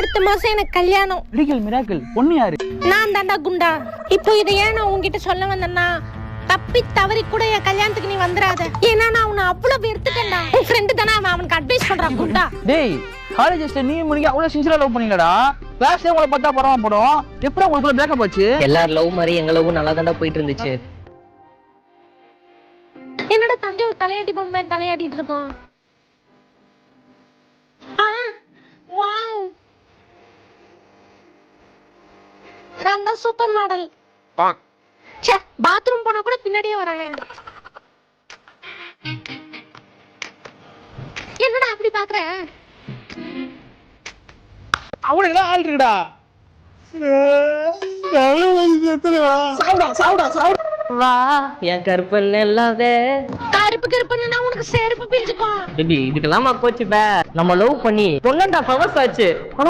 அடுத்த மாசம் எனக்கு கல்யாணம். மிராக்கிள் பொண்ணு யாரு? நான் தாண்டா குண்டா. இப்போ இதை ஏன் நான் உங்ககிட்ட சொல்ல வந்தேன்னா, தப்பி தவறி கூட என் கல்யாணத்துக்கு நீ வந்துடாத. ஏன்னா நான் உன்னை அவ்வளவு வெறுத்துட்டேன்டா. உன் ஃப்ரெண்டு தானே அவனுக்கு அட்வைஸ் பண்றான் குண்டா. டேய் காலேஜ்ல நீ முடிக்க அவ்வளவு சின்சியரா லவ் பண்ணீங்கடா. கிளாஸ்ல உங்களை பார்த்தா பரவாம போடும். எப்பறம் உங்களுக்கு பிரேக்கப் ஆச்சு? எல்லாரும் லவ் மாதிரி எங்க லவ் நல்லா தாண்டா போயிட்டு இருந்துச்சு. என்னடா தஞ்சாவூர் தலையாட்டி பொம்மை தலையாட்டிட்டு இருக்கோம். நான் தான் சூப்பர் மாடல். பாத்ரூம் போனா கூட பின்னாடியே வராங்க. என்னடா அப்படி பாக்குற? அவனுக்கு தான் ஆள் இருக்குடா. வா என் கருப்பன் எல்லாவே கருப்பு கருப்புன்னா உனக்கு செருப்பு பிஞ்சுக்கும். இதுக்கெல்லாம் கோச்சுப்ப. நம்ம லவ் பண்ணி 1.5 hours ஆச்சு.